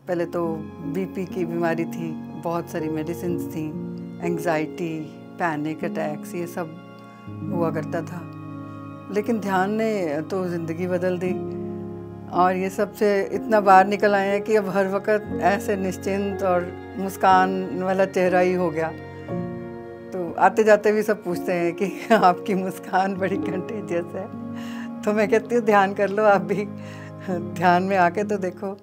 पहले तो बीपी की बीमारी थी, बहुत सारी मेडिसिन्स थी, एंग्जाइटी, पैनिक अटैक्स, ये सब हुआ करता था। लेकिन ध्यान ने तो ज़िंदगी बदल दी और ये सब से इतना बाहर निकल आए हैं कि अब हर वक्त ऐसे निश्चिंत और मुस्कान वाला चेहरा ही हो गया। तो आते जाते भी सब पूछते हैं कि आपकी मुस्कान बड़ी कंटेजियस है। तो मैं कहती हूँ ध्यान कर लो आप भी, ध्यान में आके तो देखो।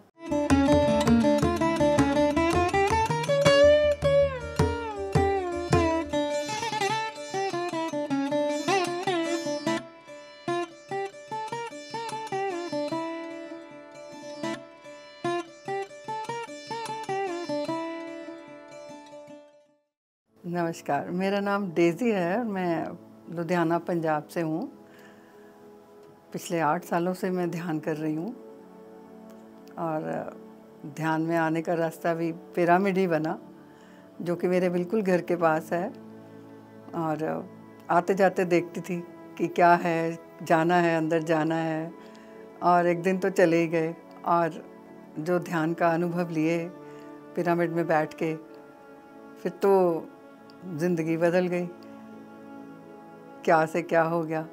नमस्कार, मेरा नाम डेज़ी है और मैं लुधियाना पंजाब से हूँ। पिछले 8 सालों से मैं ध्यान कर रही हूँ और ध्यान में आने का रास्ता भी पिरामिड ही बना, जो कि मेरे बिल्कुल घर के पास है। और आते जाते देखती थी कि क्या है, जाना है, अंदर जाना है। और एक दिन तो चले ही गए और जो ध्यान का अनुभव लिए पिरामिड में बैठ के, फिर तो ज़िंदगी बदल गई। क्या से क्या हो गया,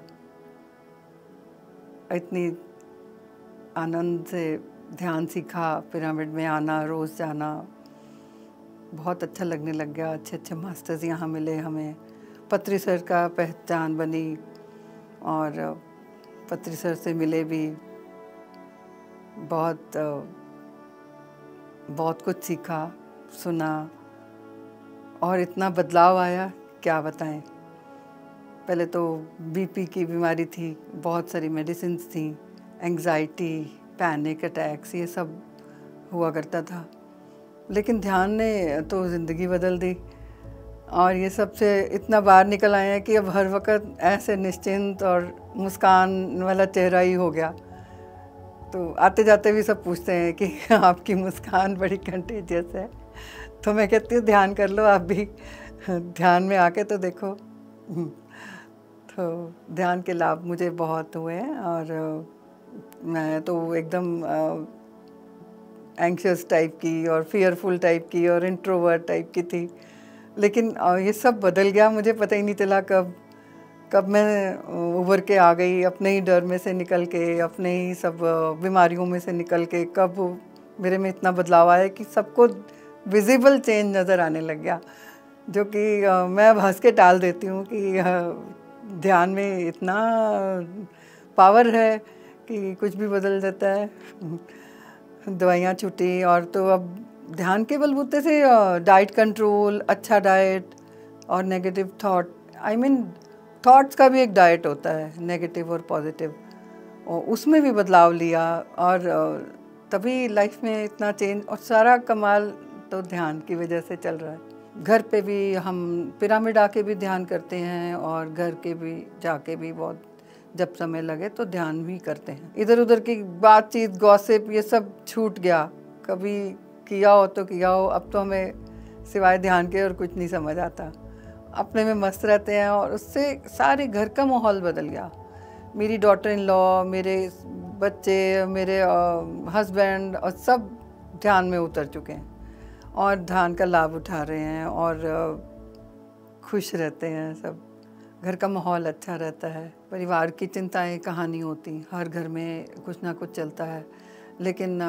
इतनी आनंद से ध्यान सीखा, पिरामिड में आना, रोज़ जाना, बहुत अच्छा लगने लग गया। अच्छे अच्छे मास्टर्स यहाँ मिले हमें, पत्री सर का पहचान बनी और पत्री सर से मिले भी, बहुत कुछ सीखा, सुना और इतना बदलाव आया क्या बताएं। पहले तो बीपी की बीमारी थी, बहुत सारी मेडिसिन्स थी, एंग्जाइटी, पैनिक अटैक्स, ये सब हुआ करता था। लेकिन ध्यान ने तो ज़िंदगी बदल दी और ये सब से इतना बाहर निकल आए हैं कि अब हर वक्त ऐसे निश्चिंत और मुस्कान वाला चेहरा ही हो गया। तो आते जाते भी सब पूछते हैं कि आपकी मुस्कान बड़ी कंटेजियस है। तो मैं कहती हूँ ध्यान कर लो आप भी, ध्यान में आके तो देखो। तो ध्यान के लाभ मुझे बहुत हुए हैं और मैं तो एकदम एंग्शियस टाइप की और फियरफुल टाइप की और इंट्रोवर्ट टाइप की थी। लेकिन ये सब बदल गया, मुझे पता ही नहीं चला कब मैं उभर के आ गई, अपने ही डर में से निकल के, अपने ही सब बीमारियों में से निकल के, कब मेरे में इतना बदलाव आया कि सबको विजिबल चेंज नज़र आने लग गया। जो कि मैं अब हंस के टाल देती हूँ कि ध्यान में इतना पावर है कि कुछ भी बदल जाता है। दवाइयाँ छूटी और तो अब ध्यान के बलबूते से डाइट कंट्रोल, अच्छा डाइट और नेगेटिव थॉट, थॉट्स का भी एक डाइट होता है, नेगेटिव और पॉजिटिव, और उसमें भी बदलाव लिया और तभी लाइफ में इतना चेंज। और सारा कमाल तो ध्यान की वजह से चल रहा है। घर पे भी हम पिरामिड आके भी ध्यान करते हैं और घर के भी जाके भी बहुत जब समय लगे तो ध्यान भी करते हैं। इधर उधर की बातचीत, गॉसिप, ये सब छूट गया। कभी किया हो तो किया हो, अब तो हमें सिवाय ध्यान के और कुछ नहीं समझ आता। अपने में मस्त रहते हैं और उससे सारे घर का माहौल बदल गया। मेरी डॉटर इन लॉ, मेरे बच्चे, मेरे हस्बैंड और सब ध्यान में उतर चुके हैं और ध्यान का लाभ उठा रहे हैं और खुश रहते हैं सब। घर का माहौल अच्छा रहता है। परिवार की चिंताएं कहाँ नहीं होती, हर घर में कुछ ना कुछ चलता है। लेकिन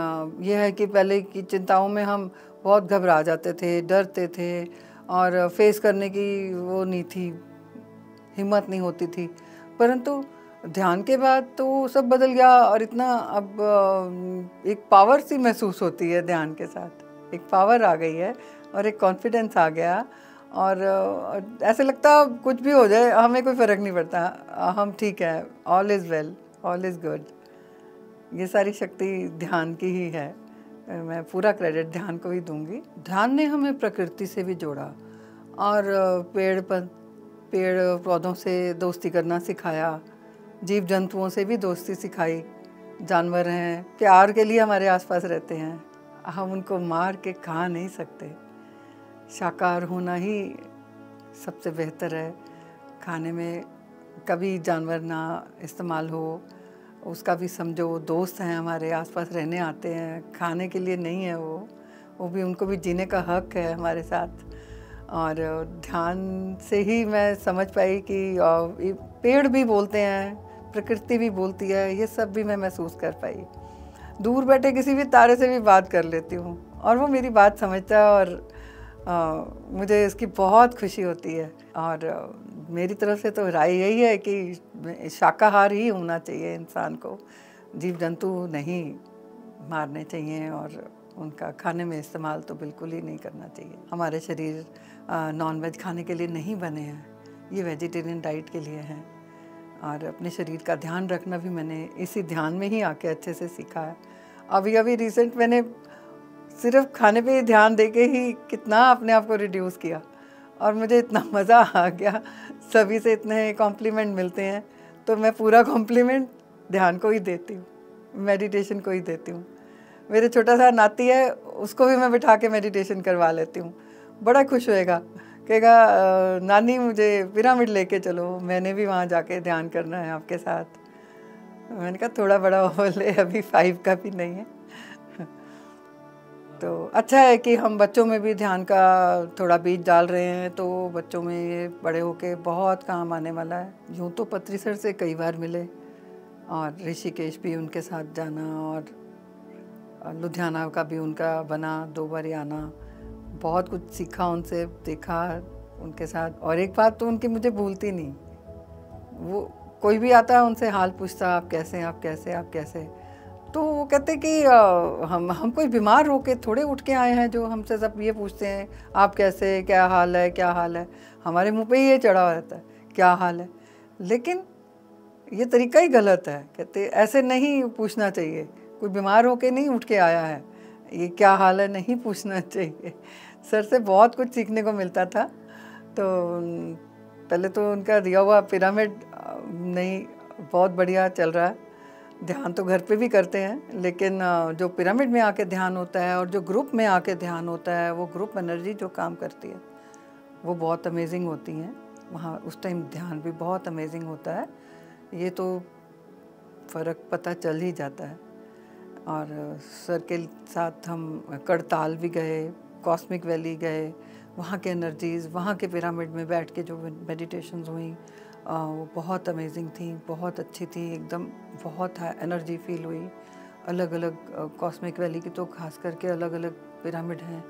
यह है कि पहले की चिंताओं में हम बहुत घबरा जाते थे, डरते थे और फेस करने की वो नहीं थी, हिम्मत नहीं होती थी। परंतु ध्यान के बाद तो सब बदल गया और इतना अब एक पावर सी महसूस होती है ध्यान के साथ। एक पावर आ गई है और एक कॉन्फिडेंस आ गया और ऐसे लगता कुछ भी हो जाए हमें कोई फ़र्क नहीं पड़ता, हम ठीक है, all is well, all is good. ये सारी शक्ति ध्यान की ही है। मैं पूरा क्रेडिट ध्यान को ही दूंगी। ध्यान ने हमें प्रकृति से भी जोड़ा और पेड़ पौधों से दोस्ती करना सिखाया, जीव जंतुओं से भी दोस्ती सिखाई। जानवर हैं, प्यार के लिए हमारे आसपास रहते हैं, हम उनको मार के खा नहीं सकते। शाकाहार होना ही सबसे बेहतर है। खाने में कभी जानवर ना इस्तेमाल हो, उसका भी समझो, दोस्त हैं हमारे आसपास रहने आते हैं, खाने के लिए नहीं है वो भी, उनको भी जीने का हक है हमारे साथ। और ध्यान से ही मैं समझ पाई कि पेड़ भी बोलते हैं, प्रकृति भी बोलती है, ये सब भी मैं महसूस कर पाई। दूर बैठे किसी भी तारे से भी बात कर लेती हूँ और वो मेरी बात समझता है और मुझे इसकी बहुत खुशी होती है। और मेरी तरफ से तो राय यही है कि शाकाहार ही होना चाहिए इंसान को, जीव जंतु नहीं मारने चाहिए और उनका खाने में इस्तेमाल तो बिल्कुल ही नहीं करना चाहिए। हमारे शरीर नॉन वेज खाने के लिए नहीं बने हैं, ये वेजिटेरियन डाइट के लिए हैं। और अपने शरीर का ध्यान रखना भी मैंने इसी ध्यान में ही आके अच्छे से सीखा है। अभी रिसेंट मैंने सिर्फ खाने पे ध्यान देके ही कितना अपने आप को रिड्यूस किया और मुझे इतना मज़ा आ गया, सभी से इतने कॉम्प्लीमेंट मिलते हैं, तो मैं पूरा कॉम्प्लीमेंट ध्यान को ही देती हूँ, मेडिटेशन को ही देती हूँ। मेरे छोटा सा नाती है, उसको भी मैं बिठा के मेडिटेशन करवा लेती हूँ, बड़ा खुश होएगा, कहेगा नानी मुझे पिरामिड लेके चलो, मैंने भी वहाँ जाके ध्यान करना है आपके साथ। मैंने कहा थोड़ा बड़ा हो ले, अभी 5 का भी नहीं है। तो अच्छा है कि हम बच्चों में भी ध्यान का थोड़ा बीज डाल रहे हैं, तो बच्चों में ये बड़े होके बहुत काम आने वाला है। यूँ तो पत्री सर से कई बार मिले और ऋषिकेश भी उनके साथ जाना और लुधियाना का भी उनका बना 2 बार आना, बहुत कुछ सीखा उनसे, देखा उनके साथ। और एक बात तो उनकी मुझे भूलती नहीं, वो कोई भी आता है उनसे हाल पूछता, आप कैसे आप कैसे आप कैसे, तो वो कहते कि हम कोई बीमार होके थोड़े उठ के आए हैं जो हमसे सब ये पूछते हैं आप कैसे, क्या हाल है, क्या हाल है। हमारे मुंह पे ही ये चढ़ा रहता है क्या हाल है, लेकिन ये तरीका ही गलत है। कहते ऐसे नहीं पूछना चाहिए, कोई बीमार होके नहीं उठ के आया है, ये क्या हाल है नहीं पूछना चाहिए। सर से बहुत कुछ सीखने को मिलता था। तो पहले तो उनका दिया हुआ पिरामिड नहीं बहुत बढ़िया चल रहा है, ध्यान तो घर पे भी करते हैं, लेकिन जो पिरामिड में आके ध्यान होता है और जो ग्रुप में आके ध्यान होता है, वो ग्रुप एनर्जी जो काम करती है वो बहुत अमेजिंग होती हैं। वहाँ उस टाइम ध्यान भी बहुत अमेजिंग होता है, ये तो फ़र्क पता चल ही जाता है। और सर के साथ हम करताल भी गए, कॉस्मिक वैली गए, वहाँ के एनर्जीज़, वहाँ के पिरामिड में बैठ के जो मेडिटेशंस हुई वो बहुत अमेजिंग थी, बहुत अच्छी थी, एकदम बहुत एनर्जी फील हुई। अलग अलग कॉस्मिक वैली की तो खास करके अलग अलग पिरामिड हैं,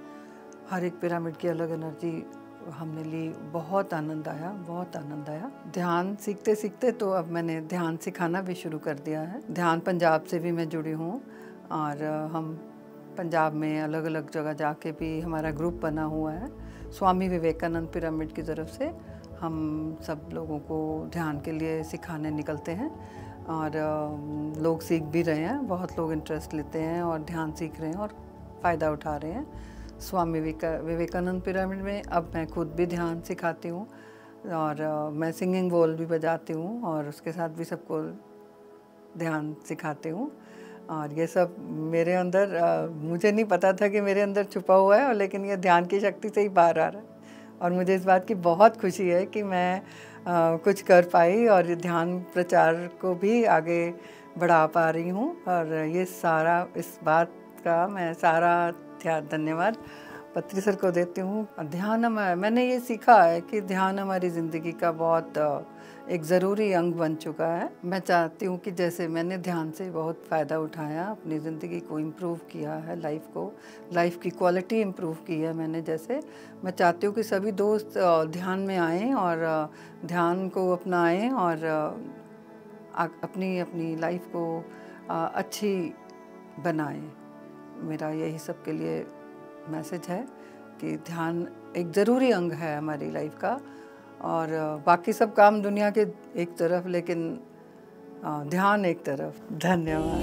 हर एक पिरामिड की अलग एनर्जी हमने ली, बहुत आनंद आया, बहुत आनंद आया। ध्यान सीखते सीखते तो अब मैंने ध्यान सिखाना भी शुरू कर दिया है। ध्यान पंजाब से भी मैं जुड़ी हूँ और हम पंजाब में अलग अलग जगह जाके भी हमारा ग्रुप बना हुआ है। स्वामी विवेकानंद पिरामिड की तरफ से हम सब लोगों को ध्यान के लिए सिखाने निकलते हैं और लोग सीख भी रहे हैं, बहुत लोग इंटरेस्ट लेते हैं और ध्यान सीख रहे हैं और फ़ायदा उठा रहे हैं। स्वामी विवेकानंद पिरामिड में अब मैं खुद भी ध्यान सिखाती हूँ और मैं सिंगिंग बोल भी बजाती हूँ और उसके साथ भी सबको ध्यान सिखाती हूँ। और ये सब मेरे अंदर मुझे नहीं पता था कि मेरे अंदर छुपा हुआ है, और लेकिन ये ध्यान की शक्ति से ही बाहर आ रहा है और मुझे इस बात की बहुत खुशी है कि मैं कुछ कर पाई और ध्यान प्रचार को भी आगे बढ़ा पा रही हूँ। और ये सारा, इस बात का मैं सारा धन्यवाद पत्री सर को देती हूँ। ध्यान मैंने ये सीखा है कि ध्यान हमारी ज़िंदगी का बहुत एक ज़रूरी अंग बन चुका है। मैं चाहती हूँ कि जैसे मैंने ध्यान से बहुत फ़ायदा उठाया, अपनी ज़िंदगी को इम्प्रूव किया है, लाइफ की क्वालिटी इम्प्रूव की है मैंने, जैसे मैं चाहती हूँ कि सभी दोस्त ध्यान में आएँ और ध्यान को अपनाएं और अपनी लाइफ को अच्छी बनाएं। मेरा यही सबके लिए मैसेज है कि ध्यान एक ज़रूरी अंग है हमारी लाइफ का, और बाकी सब काम दुनिया के एक तरफ, लेकिन ध्यान एक तरफ। धन्यवाद।